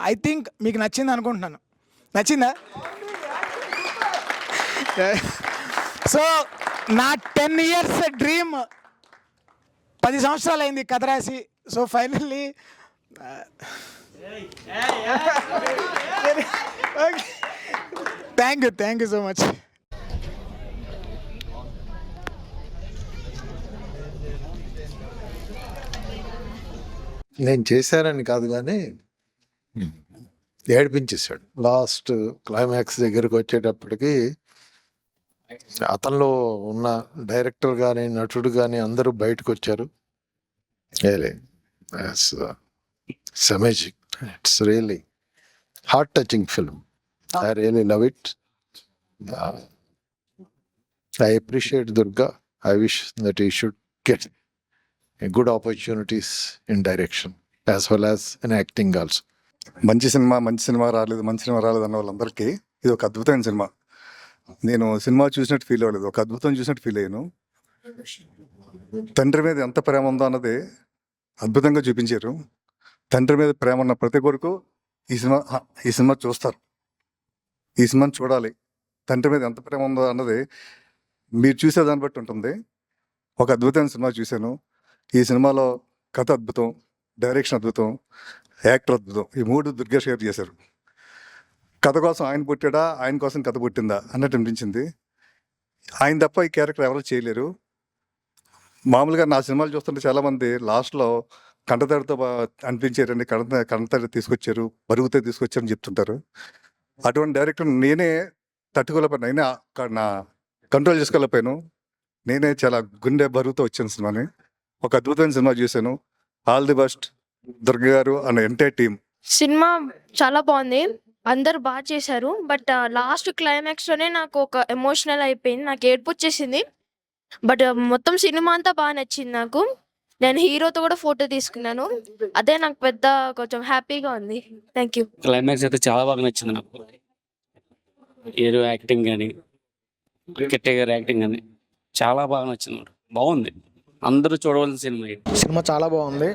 I think మీకు నచ్చింది అనుకుంటున్నాను. నచ్చిందా? సో నా 10 years డ్రీమ్ 10 సంవత్సరాలు అయింది కథ రాసి. So finally thank you so much. నేను చేశానని కాదు కానీ ఏడిపించేశాడు. లాస్ట్ క్లైమాక్స్ దగ్గరికి వచ్చేటప్పటికి అతనిలో ఉన్న డైరెక్టర్ కానీ నటుడు కానీ అందరూ బయటకు వచ్చారు. It's amazing. It's really heart touching film. I really love it. I appreciate Durga. I wish that he should get good opportunities in direction as well as in acting also. మంచి సినిమా రాలేదు అన్న వాళ్ళందరికీ ఇది ఒక అద్భుతమైన సినిమా. నేను cinema చూసినట్టు feel అవ్వలేదు, ఒక అద్భుతం చూసినట్టు ఫీల్ అయ్యాను. తండ్రి మీద ఎంత ప్రేమ ఉందో అన్నది అద్భుతంగా చూపించారు. తండ్రి మీద ప్రేమ ఉన్న ప్రతి కొడుకు ఈ సినిమా చూస్తారు, ఈ సినిమాని చూడాలి. తండ్రి మీద ఎంత ప్రేమ ఉందో అన్నది మీరు చూసేదాన్ని బట్టి ఉంటుంది. ఒక అద్భుతమైన సినిమా చూశాను. ఈ సినిమాలో కథ అద్భుతం, డైరెక్షన్ అద్భుతం, యాక్టర్ అద్భుతం. ఈ 3 దుర్గా షేర్ చేశారు. కథ కోసం ఆయన పుట్టాడా, ఆయన కోసం కథ పుట్టిందా అన్నట్టు అనిపించింది. ఆయన తప్ప ఈ క్యారెక్టర్ ఎవరు చేయలేరు. మామూలుగా నా సినిమాలు చూస్తుంటే చాలామంది లాస్ట్లో కంటతడితో అనిపించారండి, కంటతడి తీసుకొచ్చారు, బరుగుతే తీసుకొచ్చారని చెప్తుంటారు. అటువంటి డైరెక్టర్ నేనే తట్టుకోలేకపోయాను, నేనే నా కంట్రోల్ చేసుకోలేకపోయాను. నేనే చాలా గుండె బరువుతో వచ్చాను సినిమాని. ఒక అద్భుతమైన సినిమా చూశాను. ఆల్ ది బెస్ట్ దుర్గ గారు అండ్ ఎంటైర్ టీమ్. సినిమా చాలా బాగుంది, అందరు బాగా చేశారు. బట్ లాస్ట్ క్లైమాక్స్లోనే నాకు ఒక ఎమోషనల్ అయిపోయింది, నాకు ఏడుపు వచ్చేసింది. బట్ మొత్తం సినిమా అంతా బాగా నచ్చింది నాకు. నేను హీరోతో కూడా ఫోటో తీసుకున్నాను, అదే నాకు పెద్ద కొంచెం హ్యాపీగా ఉంది. Thank you. క్లైమాక్స్ అయితే చాలా బాగా నచ్చింది నాకు. హీరో యాక్టింగ్ కానీ, కిట్టే గారి యాక్టింగ్ కానీ చాలా బాగా నచ్చింది. బాగుంది, అందరూ చూడవలసిన సినిమా. సినిమా చాలా బాగుంది.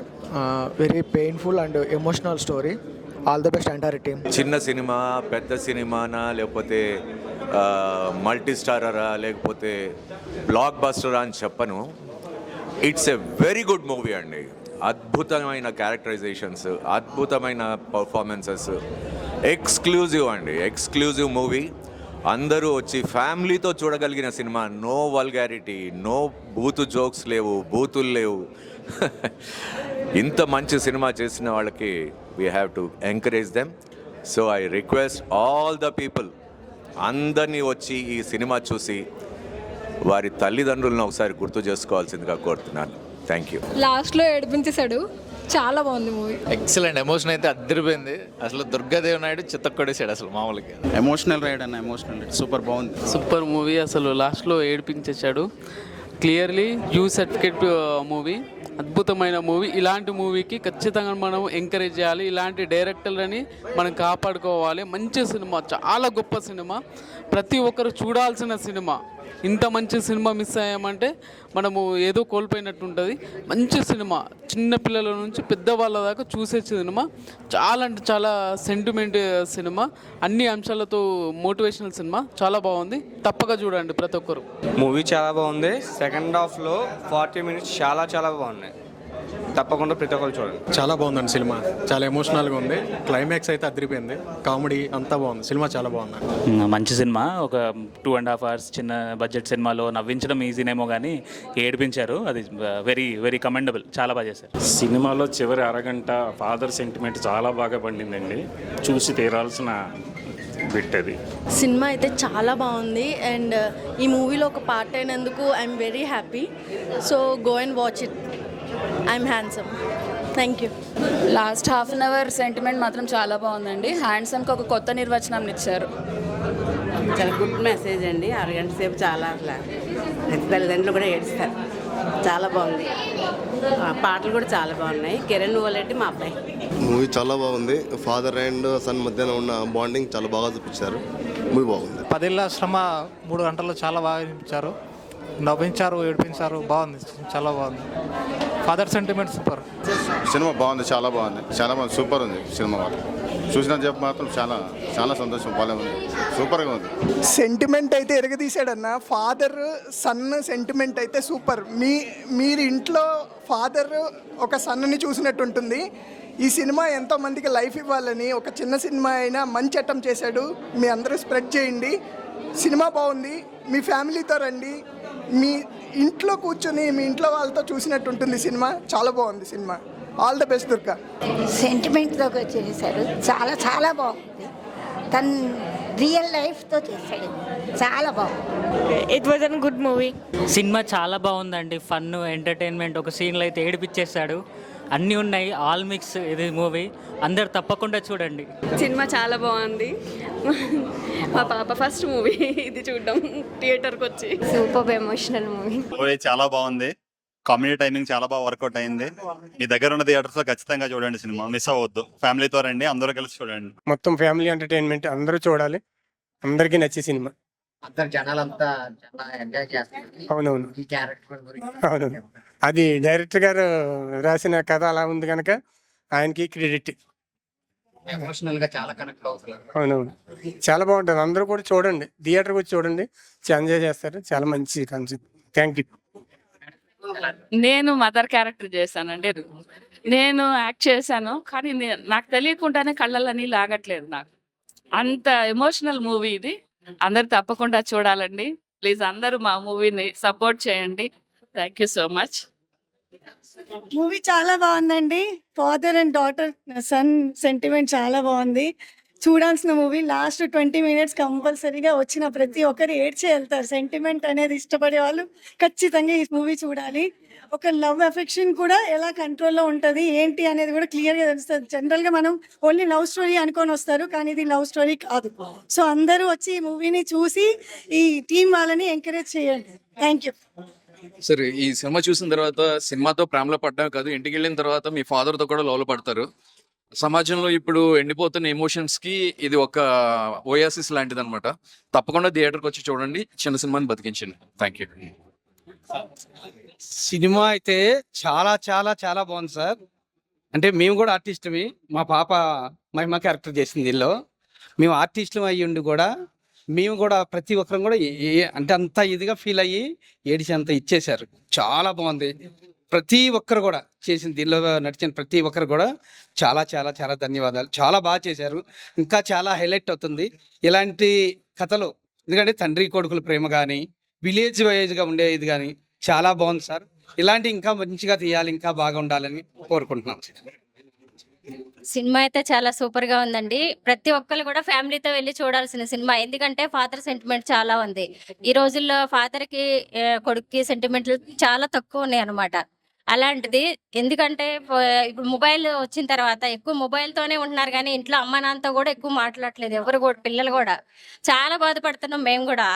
Very painful and emotional story. All the best entire team. చిన్న సినిమా, పెద్ద సినిమానా, లేకపోతే మల్టీ స్టారరా, లేకపోతే బ్లాక్ బస్టరా అని చెప్పను. It's a very good movie అండి. అద్భుతమైన క్యారెక్టరైజేషన్స్, అద్భుతమైన పర్ఫార్మెన్సెస్, ఎక్స్క్లూజివ్ అండి, ఎక్స్క్లూజివ్ మూవీ. అందరూ వచ్చి ఫ్యామిలీతో చూడగలిగిన సినిమా. నో వల్గారిటీ, నో బూతు జోక్స్ లేవు, బూతులు లేవు. ఇంత మంచి సినిమా చేసిన వాళ్ళకి we have to encourage them. So I request all the people, అందరినీ వచ్చి ఈ సినిమా చూసి వారి తల్లిదండ్రులను ఒకసారి గుర్తు చేసుకోవాల్సిందిగా కోరుతున్నాను. Thank you. లాస్ట్లో ఏడిపించేశాడు, చాలా బాగుంది మూవీ. ఎక్సలెంట్. ఎమోషన్ అయితే అద్దరిపోయింది. అసలు దుర్గాదేవి నాయుడు చిత్తకొడేసాడు అసలు మామూలుగా. ఎమోషనల్ రైడ్ అన్న, ఎమోషనల్ రైడ్ సూపర్ బాగుంది. Super movie. అసలు లాస్ట్లో ఏడిపించేశాడు. క్లియర్లీ యూ సర్టిఫికేట్ మూవీ, అద్భుతమైన మూవీ. ఇలాంటి మూవీకి ఖచ్చితంగా మనం ఎంకరేజ్ చేయాలి. ఇలాంటి డైరెక్టర్లని మనం కాపాడుకోవాలి. మంచి సినిమా, చాలా గొప్ప సినిమా, ప్రతి ఒక్కరు చూడాల్సిన సినిమా. ఇంత మంచి సినిమా మిస్ అయ్యామంటే మనము ఏదో కోల్పోయినట్టు ఉంటుంది. మంచి సినిమా, చిన్న పిల్లల నుంచి పెద్దవాళ్ళ దాకా చూసే సినిమా. చాలా అంటే చాలా సెంటిమెంట్ సినిమా, అన్ని అంశాలతో మోటివేషనల్ సినిమా. చాలా బాగుంది, తప్పక చూడండి ప్రతి ఒక్కరు. మూవీ చాలా బాగుంది. సెకండ్ హాఫ్లో 40 minutes చాలా బాగున్నాయి. తప్పకుండా ప్రతి ఒక్కరు చూడండి. చాలా బాగుందండి సినిమా, చాలా ఎమోషనల్గా ఉంది. క్లైమాక్స్ అయితే అదిరిపోయింది, కామెడీ అంతా బాగుంది. సినిమా చాలా బాగుంది. మంచి సినిమా. ఒక 2.5 hours చిన్న బడ్జెట్ సినిమాలో నవ్వించడం ఈజీనేమో కానీ ఏడిపించారు, అది వెరీ వెరీ కమెండబుల్. చాలా బాగా చేశారు. సినిమాలో చివరి అరగంట ఫాదర్ సెంటిమెంట్ చాలా బాగా పండిందండి, చూసి తీరాల్సిన బిట్ అది. సినిమా అయితే చాలా బాగుంది. అండ్ ఈ మూవీలో ఒక పార్ట్ అయినందుకు I'm very happy. So go and watch it. I'm handsome. Thank you. Last ½ sentiment మాత్రం చాలా బాగుందండి. హ్యాండ్సమ్కి ఒక కొత్త నిర్వచనం ఇచ్చారు. చాలా గుడ్ మెసేజ్ అండి. అరగంట సేపు చాలా తల్లిదండ్రులు కూడా ఏడుస్తారు. చాలా బాగుంది. పాటలు కూడా చాలా బాగున్నాయి. కిరణ్ ఓలెడ్డి మా అబ్బాయి. మూవీ చాలా బాగుంది. ఫాదర్ అండ్ సన్ మధ్యన ఉన్న బాండింగ్ చాలా బాగా చూపించారు. మూవీ బాగుంది. 10 ఏళ్ల శ్రమ 3 గంటల్లో చాలా బాగా చూపించారు. నవ్వించారు, ఏడిపించారు, బాగుంది, చాలా బాగుంది. Father sentiment super. సినిమా బాగుంది, చాలా బాగుంది, సూపర్ ఉంది సినిమా. చూసిన చెప్పు మాత్రం చాలా చాలా సంతోషం, బాగా ఉంది, సూపర్గా ఉంది. సెంటిమెంట్ అయితే ఎరగదీశాడన్న. ఫాదర్ సన్ సెంటిమెంట్ అయితే సూపర్. మీరు ఇంట్లో ఫాదర్ ఒక సన్ని చూసినట్టు ఉంటుంది. ఈ సినిమా ఎంతో మందికి లైఫ్ ఇవ్వాలని ఒక చిన్న సినిమా అయినా మంచి అటెంప్ట్ చేశాడు. మీ అందరూ స్ప్రెడ్ చేయండి. సినిమా బాగుంది, మీ ఫ్యామిలీతో రండి, మీ ఇంట్లో కూర్చొని మీ ఇంట్లో వాళ్ళతో చూసినట్టు ఉంటుంది సినిమా. చాలా బాగుంది సినిమా. All the best Durga. సెంటిమెంట్తో చేశారు, చాలా చాలా బాగుంది. తను రియల్ లైఫ్తో చేశాడు, చాలా బాగుంది. It was an good movie. Cinema చాలా బాగుందండి. ఫన్, ఎంటర్టైన్మెంట్, ఒక సీన్లో అయితే ఏడిపించేస్తాడు. అన్నీ ఉన్నాయి, ఆల్ మిక్స్ ఇది మూవీ. అందరు తప్పకుండా చూడండి. సినిమా చాలా బాగుంది. మా పాప ఫస్ట్ మూవీ ఇది చూడడం థియేటర్కి వచ్చి. Super emotional movie. మూవీ చాలా బాగుంది. కామెడీ టైమింగ్ చాలా బాగా వర్కౌట్ అయింది. మీ దగ్గర ఉన్న థియేటర్స్ లో ఖచ్చితంగా చూడండి, సినిమా మిస్ అవ్వద్దు. ఫ్యామిలీతో రండి, అందరూ కలిసి చూడండి. మొత్తం ఫ్యామిలీ ఎంటర్టైన్మెంట్, అందరూ చూడాలి, అందరికీ నచ్చే సినిమా. అందరు జనాలంతా చాలా ఎంజాయ్ చేస్తారు. అవునవును, ఈ క్యారెక్టర్ అవునవును. అది డైరెక్టర్ గారు రాసిన కథ అలా ఉంది కనుక ఆయనకి క్రెడిట్. ఎమోషనల్ గా చాలా కనెక్ట్ అవుతున్నారు. అవునవును, చాలా బాగుంటుంది. అందరూ కూడా చూడండి, థియేటర్కి వచ్చి చూడండి, ఎంజాయ్ చేస్తారు. చాలా మంచి కాన్సెప్ట్. Thank you. నేను మదర్ క్యారెక్టర్ చేశానండి. నేను యాక్ట్ చేశాను, కానీ నాకు తెలియకుండానే కళ్ళని లాగట్లేదు. నాకు అంత ఎమోషనల్ మూవీ ఇది. అందరు తప్పకుండా చూడాలండి. ప్లీజ్ అందరూ మా మూవీని సపోర్ట్ చేయండి. Thank you so much. Movie చాలా బాగుందండి. Father and daughter son sentiment చాలా బాగుంది. చూడాల్సిన మూవీ. లాస్ట్ 20 minutes కంపల్సరీగా వచ్చిన ప్రతి ఒక్కరు ఏడ్చే వెళ్తారు. సెంటిమెంట్ అనేది ఇష్టపడే వాళ్ళు ఖచ్చితంగా ఈ మూవీ చూడాలి. ఒక లవ్ అఫెక్షన్ కూడా ఎలా కంట్రోల్లో ఉంటుంది ఏంటి అనేది కూడా క్లియర్గా తెలుస్తుంది. జనరల్గా మనం ఓన్లీ లవ్ స్టోరీ అనుకొని వస్తారు, కానీ ఇది లవ్ స్టోరీ కాదు. సో అందరూ వచ్చి ఈ మూవీని చూసి ఈ టీం వాళ్ళని ఎంకరేజ్ చేయండి. Thank you. సరే, ఈ సినిమా చూసిన తర్వాత సినిమాతో ప్రేమలో పడ్డాం కాదు, ఇంటికి వెళ్ళిన తర్వాత మీ ఫాదర్తో కూడా లోపల పడతారు. సమాజంలో ఇప్పుడు ఎండిపోతున్న ఎమోషన్స్ కి ఇది ఒక ఓయాసిస్ లాంటిది అనమాట. తప్పకుండా థియేటర్కి వచ్చి చూడండి, చిన్న సినిమాని బతికించండి. Thank you. సినిమా అయితే చాలా చాలా చాలా బాగుంది సార్. అంటే మేము కూడా ఆర్టిస్ట్మి. మా పాప మహిమ క్యారెక్టర్ చేసింది దీనిలో. మేము ఆర్టిస్టులు అయ్యి ఉండి కూడా మేము కూడా ప్రతి ఒక్కరం కూడా అంటే అంత ఇదిగా ఫీల్ అయ్యి ఏడిచి అంత ఇచ్చేశారు. చాలా బాగుంది. ప్రతి ఒక్కరు కూడా చేసిన దీనిలో నడిచిన ప్రతి ఒక్కరు కూడా చాలా చాలా చాలా ధన్యవాదాలు. చాలా బాగా చేశారు. ఇంకా చాలా హైలైట్ అవుతుంది ఇలాంటి కథలు. ఎందుకంటే తండ్రి కొడుకుల ప్రేమ కానీ విలేజ్ వైజ్గా ఉండేది కానీ చాలా బాగుంది సార్. ఇలాంటి ఇంకా మంచిగా తీయాలి, ఇంకా బాగా ఉండాలని కోరుకుంటున్నాం. సినిమా అయితే చాలా సూపర్ గా ఉందండి. ప్రతి ఒక్కరు కూడా ఫ్యామిలీతో వెళ్ళి చూడాల్సిన సినిమా. ఎందుకంటే ఫాదర్ సెంటిమెంట్ చాలా ఉంది. ఈ రోజుల్లో ఫాదర్ కి కొడుక్కి సెంటిమెంట్లు చాలా తక్కువ ఉన్నాయి అనమాట. అలాంటిది ఎందుకంటే ఇప్పుడు మొబైల్ వచ్చిన తర్వాత ఎక్కువ మొబైల్తోనే ఉంటున్నారు, కానీ ఇంట్లో అమ్మ నాన్నతో కూడా ఎక్కువ మాట్లాడట్లేదు ఎవరు కూడా, పిల్లలు కూడా. చాలా బాధపడుతున్నాం మేము కూడా.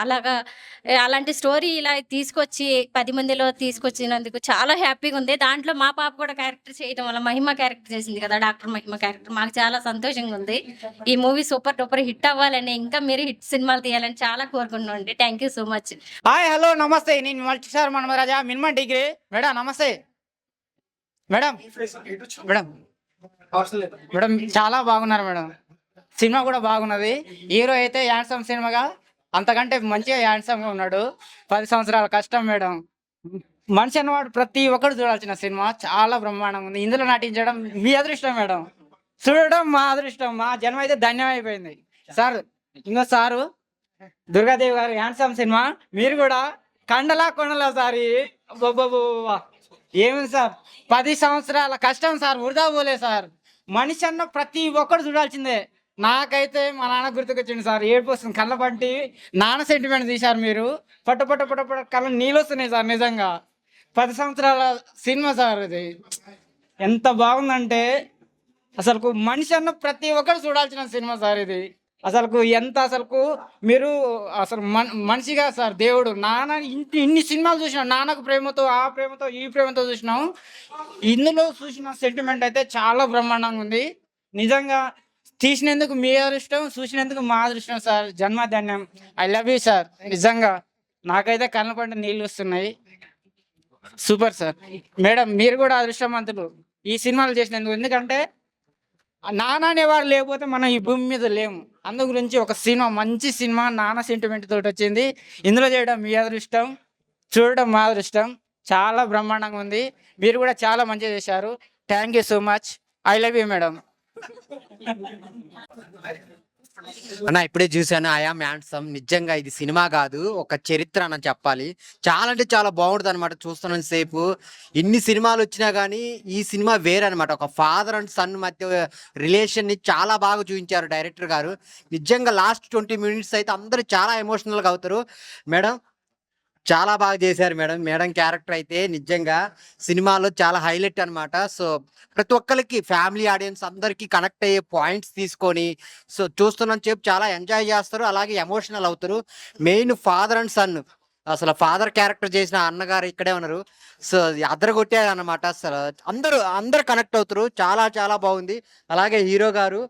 అలాంటి స్టోరీ ఇలా తీసుకొచ్చి 10 మందిలో తీసుకొచ్చినందుకు చాలా హ్యాపీగా ఉంది. దాంట్లో మా పాప కూడా క్యారెక్టర్ చేయడం వల్ల, మహిమ క్యారెక్టర్ చేసింది కదా, డాక్టర్ మహిమ క్యారెక్టర్, మాకు చాలా సంతోషంగా ఉంది. ఈ మూవీ సూపర్ డూపర్ హిట్ అవ్వాలని, ఇంకా మీరు హిట్ సినిమాలు తీయాలని చాలా కోరుకుంటున్నాం అండి. Thank you so much. Hi, hello, నమస్తే. నేను మల్టీస్టార్ మనమరాజా, మినిమం డిగ్రీ. మేడం నమస్తే. మేడం మేడం చాలా బాగున్నారు మేడం. సినిమా కూడా బాగున్నది. హీరో అయితే హ్యాండ్సమ్ సినిమాగా అంతకంటే మంచిగా హ్యాండ్సమ్గా ఉన్నాడు. 10 సంవత్సరాల కష్టం మేడం. మనిషి అన్నవాడు ప్రతి ఒక్కరు చూడాల్సిన సినిమా. చాలా బ్రహ్మాండంగా ఉంది. ఇందులో నటించడం మీ అదృష్టం మేడం, చూడడం మా అదృష్టం. మా జన్మ అయితే ధన్యం అయిపోయింది సార్. ఇంకో సారు దుర్గాదేవి గారు హ్యాండ్సమ్ సినిమా. మీరు కూడా కొండలా సారి ఏమి సార్, 10 సంవత్సరాల కష్టం సార్, వృధా పోలే సార్. మనిషి అన్న ప్రతి ఒక్కరు చూడాల్సిందే. నాకైతే మా నాన్న గుర్తుకొచ్చింది సార్. ఏడుపు వస్తుంది కళ్ళ పట్టి. నాన్న సెంటిమెంట్ తీశారు మీరు. పట్టు కళ్ళ నీళ్ళు వస్తున్నాయి సార్. నిజంగా 10 సంవత్సరాల సినిమా సార్. ఇది ఎంత బాగుందంటే అసలు మనిషి అన్న ప్రతి ఒక్కరు చూడాల్సిన సినిమా సార్ ఇది. అసలు మీరు అసలు మనిషిగా సార్ దేవుడు. నాన్న ఇన్ని సినిమాలు చూసినాం, నాన్నకు ప్రేమతో, ఆ ప్రేమతో, ఈ ప్రేమతో చూసినాం. ఇందులో చూసిన సెంటిమెంట్ అయితే చాలా బ్రహ్మాండంగా ఉంది. నిజంగా తీసినందుకు మీ అదృష్టం, చూసినందుకు మా అదృష్టం సార్. జన్మధన్యం. I love you sir. నిజంగా నాకైతే కళ్ళ పంట నీళ్ళు వస్తున్నాయి. Super sir. మేడం మీరు కూడా అదృష్టవంతులు ఈ సినిమాలు చేసినందుకు. ఎందుకంటే నాన్న అనేవాడు లేకపోతే మనం ఈ భూమి మీద లేము. అందు గురించి ఒక సినిమా, మంచి సినిమా నాన్న సెంటిమెంట్ తోటి వచ్చింది. ఇందులో చేయడం మీ అదృష్టం, చూడడం మా అదృష్టం. చాలా బ్రహ్మాండంగా ఉంది. మీరు కూడా చాలా మంచిగా చేశారు. Thank you so much. I love you madam. అన్న ఇప్పుడే చూశాను ఐఆమ్ హ్యాండ్సమ్. నిజంగా ఇది సినిమా కాదు, ఒక చరిత్ర అని చెప్పాలి. చాలా అంటే చాలా బాగుంటుంది అనమాట. చూస్తున్న సేపు ఇన్ని సినిమాలు వచ్చినా కానీ ఈ సినిమా వేరే అనమాట. ఒక ఫాదర్ అండ్ సన్ మధ్య రిలేషన్ ని చాలా బాగా చూపించారు డైరెక్టర్ గారు. నిజంగా లాస్ట్ 20 minutes అయితే అందరూ చాలా ఎమోషనల్గా అవుతారు. మేడం చాలా బాగా చేశారు మేడం. మేడం క్యారెక్టర్ అయితే నిజంగా సినిమాలో చాలా హైలైట్ అనమాట. సో ప్రతి ఒక్కరికి ఫ్యామిలీ ఆడియన్స్ అందరికీ కనెక్ట్ అయ్యే పాయింట్స్ తీసుకొని సో చూస్తున్న సేపు చాలా ఎంజాయ్ చేస్తారు, అలాగే ఎమోషనల్ అవుతారు. మెయిన్ ఫాదర్ అండ్ సన్, అసలు ఫాదర్ క్యారెక్టర్ చేసిన అన్నగారు ఇక్కడే ఉన్నారు. సో అద్దరు కొట్టారు అనమాట. అసలు అందరూ కనెక్ట్ అవుతారు. చాలా చాలా బాగుంది. అలాగే హీరో గారు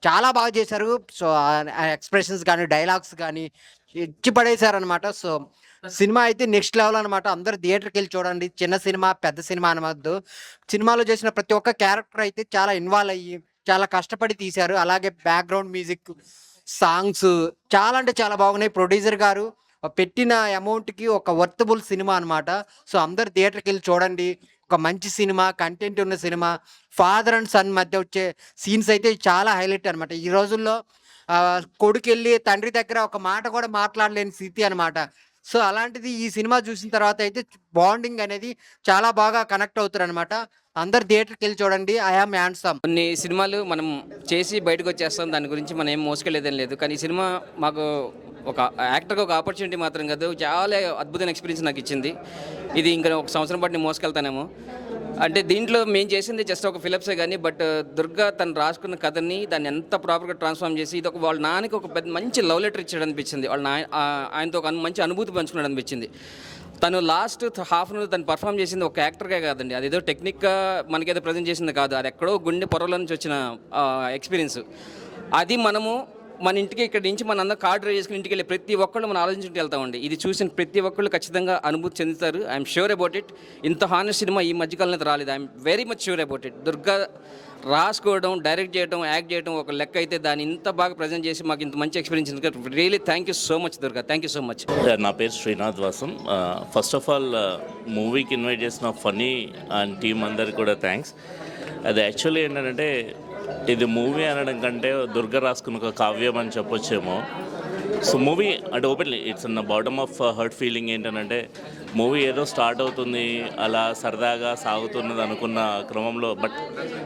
చాలా బాగా చేశారు. సో ఎక్స్ప్రెషన్స్ కానీ డైలాగ్స్ కానీ ఇచ్చి పడేశారు అనమాట. సో సినిమా అయితే నెక్స్ట్ లెవెల్ అనమాట. అందరు థియేటర్కి వెళ్ళి చూడండి. చిన్న సినిమా పెద్ద సినిమా అనవద్దు. సినిమాలో చేసిన ప్రతి ఒక్క క్యారెక్టర్ అయితే చాలా ఇన్వాల్వ్ అయ్యి చాలా కష్టపడి తీశారు. అలాగే బ్యాక్గ్రౌండ్ మ్యూజిక్, సాంగ్స్ చాలా అంటే చాలా బాగున్నాయి. ప్రొడ్యూసర్ గారు పెట్టిన అమౌంట్కి ఒక వర్తబుల్ సినిమా అనమాట. సో అందరు థియేటర్కి వెళ్ళి చూడండి. ఒక మంచి సినిమా, కంటెంట్ ఉన్న సినిమా. ఫాదర్ అండ్ సన్ మధ్య వచ్చే సీన్స్ అయితే చాలా హైలైట్ అనమాట. ఈ రోజుల్లో కొడుకు వెళ్ళి తండ్రి దగ్గర ఒక మాట కూడా మాట్లాడలేని స్థితి అనమాట. సో అలాంటిది ఈ సినిమా చూసిన తర్వాత అయితే బాండింగ్ అనేది చాలా బాగా కనెక్ట్ అవుతారు అనమాట. అందరు థియేటర్కి వెళ్ళి చూడండి ఐఆమ్ హ్యాండ్సమ్. కొన్ని సినిమాలు మనం చేసి బయటకు వచ్చేస్తాం, దాని గురించి మనం ఏం మోసుకెళ్ళేదేం లేదు. కానీ ఈ సినిమా మాకు ఒక యాక్టర్గా ఒక ఆపర్చునిటీ మాత్రం కాదు, చాలా అద్భుతమైన ఎక్స్పీరియన్స్ నాకు ఇచ్చింది. ఇది ఇంకా ఒక సంవత్సరం పాటు నేను మోసుకెళ్తానేమో. అంటే దీంట్లో మేము చేసింది జస్ట్ ఒక ఫిలిప్సే కానీ, బట్ దుర్గా తను రాసుకున్న కథని దాన్ని ఎంత ప్రాపర్గా ట్రాన్స్ఫార్మ్ చేసి ఇది ఒక వాళ్ళ నాన్నకి ఒక పెద్ద మంచి లవ్ లెటర్ ఇచ్చాడు అనిపించింది. వాళ్ళ ఆయనతో ఒక మంచి అనుభూతి పంచుకున్నాడు అనిపించింది. తను లాస్ట్ హాఫ్ అన్ అవర్ తను పర్ఫామ్ చేసింది ఒక యాక్టర్గా కాదండి, అదేదో టెక్నిక్గా మనకేదో ప్రజెంట్ చేసింది కాదు. అది ఎక్కడో గుండె పొరలో నుంచి వచ్చిన ఎక్స్పీరియన్స్. అది మనము మన ఇంటికి ఇక్కడ నుంచి మన అందరం కార్ డ్రైవ్ చేసుకుని ఇంటికి వెళ్ళి ప్రతి ఒక్కళ్ళు మనం ఆలోచించుకుంటూ వెళ్తామండి. ఇది చూసిన ప్రతి ఒక్కళ్ళు ఖచ్చితంగా అనుభూతి చెందుతారు. I'm sure about it. ఇంత హానెస్ట్ సినిమా ఈ మధ్యకాలంలో రాలేదు. I'm very much sure about it. Durga రాసుకోవడం, డైరెక్ట్ చేయడం, యాక్ట్ చేయడం ఒక లెక్క అయితే దాన్ని ఇంత బాగా ప్రజెంట్ చేసి మాకు ఇంత మంచి ఎక్స్పీరియన్స్ ఉంది. Really thank you so much Durga. Thank you so much. నా పేరు శ్రీనాథ్ వాసం. ఫస్ట్ ఆఫ్ ఆల్ మూవీకి ఇన్వైట్ చేసిన ఫన్నీ అండ్ టీమ్ అందరికి కూడా థ్యాంక్స్. అది యాక్చువల్లీ ఏంటంటే ఇది మూవీ అనడం కంటే దుర్గా రాసుకున్న ఒక కావ్యం అని చెప్పొచ్చేమో. సో మూవీ అంటే openly it's an bottom of hurt feeling. ఏంటంటే మూవీ ఏదో స్టార్ట్ అవుతుంది అలా సరదాగా సాగుతున్నది అనుకున్న క్రమంలో బట్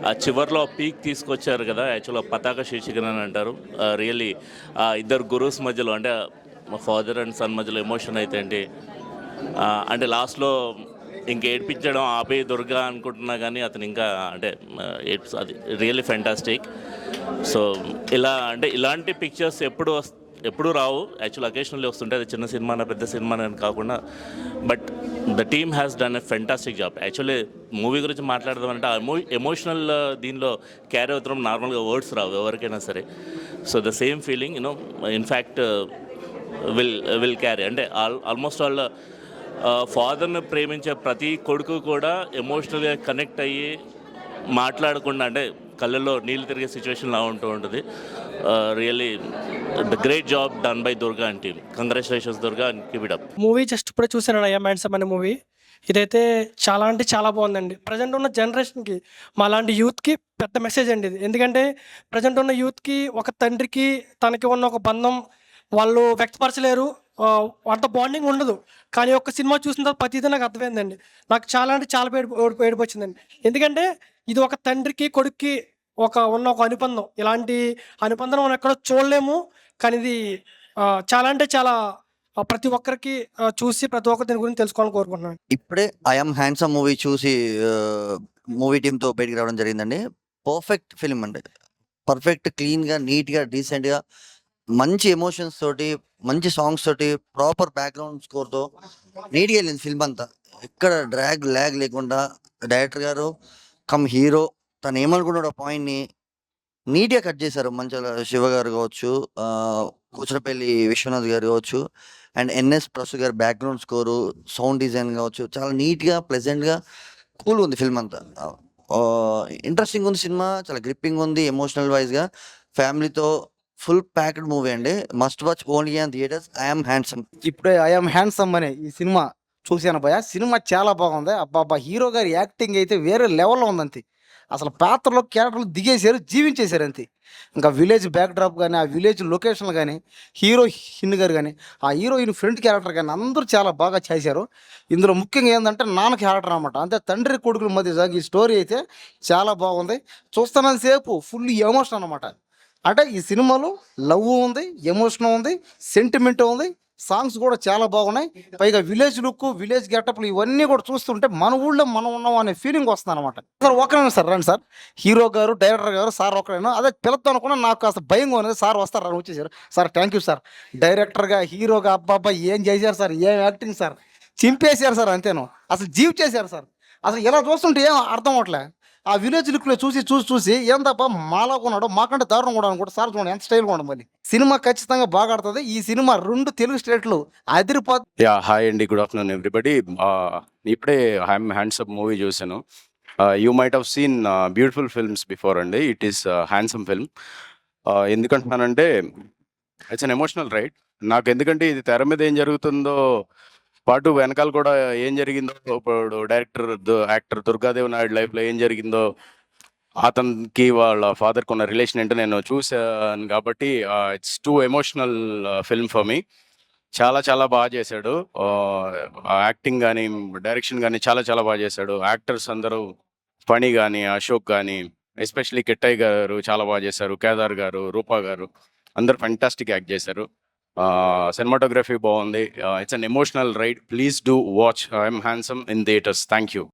ఆ చివరిలో పీక్ తీసుకొచ్చారు కదా. యాక్చువల్గా పతాక శీర్షికన అని అంటారు. రియల్లీ ఇద్దరు గురూస్ మధ్యలో అంటే మా ఫాదర్ అండ్ సన్ మధ్యలో ఎమోషన్ అయితే ఏంటి అంటే లాస్ట్లో ఇంక ఏడ్పించడం ఆపే దుర్గా అనుకుంటున్నా కానీ అతను ఇంకా అంటే అది రియల్లీ ఫెంటాస్టిక్. సో ఇలాంటి పిక్చర్స్ ఎప్పుడు రావు. యాక్చువల్ అకేషనల్లీ వస్తుంటే అది చిన్న సినిమా పెద్ద సినిమా అని కాకుండా but the team has done a fantastic job. Actually movie గురించి మాట్లాడదామంటే ఆ ఎమోషనల్ దీనిలో క్యారీ అవుతాం. నార్మల్గా వర్డ్స్ రావు ఎవరికైనా సరే. So the same feeling in fact will carry అంటే ఆల్మోస్ట్ ఆల్ ఫాదర్ని ప్రేమించే ప్రతి కొడుకు కూడా ఎమోషనల్గా కనెక్ట్ అయ్యి మాట్లాడకుండా అంటే కళ్ళల్లో నీళ్ళు తిరిగే సిచ్యువేషన్లా ఉంటుంది. Really the great job done by Durga and team. Congratulations Durga and keep it up. Movie just ఇప్పుడే చూసాను ఐఆమ్ హ్యాండ్సమ్ అనే మూవీ. ఇదైతే చాలా అంటే చాలా బాగుందండి. ప్రజెంట్ ఉన్న జనరేషన్కి మా లాంటి యూత్కి పెద్ద మెసేజ్ అండి ఇది. ఎందుకంటే ప్రజెంట్ ఉన్న యూత్కి ఒక తండ్రికి తనకి ఉన్న ఒక బంధం వాళ్ళు వ్యక్తపరచలేరు, అంత బాండింగ్ ఉండదు. కానీ ఒక సినిమా చూసిన తర్వాత ప్రతిదీ నాకు అర్థమైందండి. నాకు చాలా అంటే చాలా ఏడుపు వచ్చిందండి. ఎందుకంటే ఇది ఒక తండ్రికి కొడుక్కి ఉన్న ఒక అనుబంధం. ఇలాంటి అనుబంధం మనం ఎక్కడో చూడలేము. కానీ ఇది చాలా అంటే చాలా ప్రతి ఒక్కరికి చూసి ప్రతి ఒక్కరు దీని గురించి తెలుసుకోవాలని కోరుకుంటున్నాను. ఇప్పుడే ఐఎమ్ హ్యాండ్సమ్ మూవీ చూసి మూవీ టీంతో బయటికి రావడం జరిగిందండి. పర్ఫెక్ట్ ఫిలిం అండి. పర్ఫెక్ట్, క్లీన్గా, నీట్గా, డీసెంట్గా, మంచి ఎమోషన్స్ తోటి, మంచి సాంగ్స్ తోటి, ప్రాపర్ బ్యాక్గ్రౌండ్ స్కోర్తో నీట్గా వెళ్ళింది ఫిల్మ్ అంతా. ఎక్కడ ల్యాగ్ లేకుండా డైరెక్టర్ గారు కమ్ హీరో తను ఏమనుకున్నాడు ఆ పాయింట్ని నీట్గా కట్ చేశారు. మంచిగా శివ గారు కావచ్చు, కూచరపల్లి విశ్వనాథ్ గారు కావచ్చు, అండ్ ఎన్ఎస్ ప్రసు గారి బ్యాక్గ్రౌండ్ స్కోరు, సౌండ్ డిజైన్ కావచ్చు, చాలా నీట్గా ప్లెజెంట్గా కూల్ ఉంది ఫిల్మ్ అంతా. ఇంట్రెస్టింగ్ ఉంది సినిమా, చాలా గ్రిప్పింగ్ ఉంది ఎమోషనల్ వైజ్గా. ఫ్యామిలీతో ఫుల్ ప్యాక్డ్ మూవీ అండి. Must watch only on theatres. I'm handsome. ఇప్పుడే ఐఎమ్ హ్యాండ్సమ్ అనే ఈ సినిమా చూశాను భయ. సినిమా చాలా బాగుంది. అబ్బాబ్బా, హీరో గారి యాక్టింగ్ అయితే వేరే లెవెల్లో ఉందంతే. అసలు పాత్రలో క్యారెక్టర్లు దిగేశారు, జీవించేశారు అంతే. ఇంకా విలేజ్ బ్యాక్డ్రాప్ కానీ, ఆ విలేజ్ లొకేషన్లు కానీ, హీరోయిన్ గారు కానీ, ఆ హీరోయిన్ ఫ్రెండ్ క్యారెక్టర్ కానీ అందరూ చాలా బాగా చేశారు. ఇందులో ముఖ్యంగా ఏంటంటే నాన్న క్యారెక్టర్ అనమాట. అంతే తండ్రి కొడుకుల మధ్య సాగే ఈ స్టోరీ అయితే చాలా బాగుంది. చూస్తున్నంతసేపు ఫుల్ ఎమోషన్ అనమాట. అంటే ఈ సినిమాలో లవ్ ఉంది, ఎమోషన్ ఉంది, సెంటిమెంట్ ఉంది, సాంగ్స్ కూడా చాలా బాగున్నాయి. పైగా విలేజ్ లుక్, విలేజ్ గెటప్లు ఇవన్నీ కూడా చూస్తుంటే మన ఊళ్ళో మనం ఉన్నాం అనే ఫీలింగ్ వస్తుంది అనమాట. సార్ ఒకరేనా సార్? రండి సార్. హీరో గారు, డైరెక్టర్ గారు, సార్ ఒకరేనా? అదే పిలుద్దాం అనుకున్నా, నాకు కాస్త భయంగా ఉన్నది. సార్ వస్తారు, రండి వచ్చేసారు. Sir thank you sir. డైరెక్టర్గా, హీరోగా అబ్బాబ్బా ఏం చేశారు సార్, ఏం యాక్టింగ్ సార్, చింపేశారు సార్. అంతేను, అసలు జీవ్ చేశారు సార్. అసలు ఇలా చూస్తుంటే ఏం అర్థం అవట్లే. ఆ విలేజ్ లుక్లో చూసి ఏం తప్ప మాలా కొన్నాడు, మాకంటే దారుణం కూడా అనుకుంటా. సార్ చూడండి ఎంత స్టైల్గా ఉండదు. మళ్ళీ సినిమా ఖచ్చితంగా బాగా ఆడుతుంది. ఈ సినిమా 2 తెలుగు స్టేట్లు అదిరిపోతుంది. యా, హాయ్ అండి, గుడ్ ఆఫ్టర్నూన్ ఎవ్రీబడి. ఇప్పుడే ఐఎమ్ హ్యాండ్సమ్ మూవీ చూశాను. You might have seen beautiful films before అండి. It is handsome film. ఎందుకంటున్నానంటే ఇట్స్ అన్ ఎమోషనల్ రైట్. నాకు ఎందుకంటే ఇది తెర మీద ఏం జరుగుతుందో పాటు వెనకాల కూడా ఏం జరిగిందో, ఇప్పుడు డైరెక్టర్ యాక్టర్ దుర్గాదేవ్ నాయుడు లైఫ్లో ఏం జరిగిందో, అతనికి వాళ్ళ ఫాదర్కి ఉన్న రిలేషన్ ఏంటో నేను చూశాను. కాబట్టి it's two emotional film for me. చాలా చాలా బాగా చేశాడు. యాక్టింగ్ కానీ, డైరెక్షన్ కానీ చాలా చాలా బాగా చేశాడు. యాక్టర్స్ అందరూ ఫణి కానీ, అశోక్ కానీ, ఎస్పెషలీ కిట్టయ్య గారు చాలా బాగా చేశారు. కేదార్ గారు, రూపా గారు అందరూ ఫెంటాస్టిక్ యాక్ట్ చేశారు. సినిమాటోగ్రఫీ బాగుంది. It's an emotional ride. Please do watch I'm handsome in theatres. Thank you.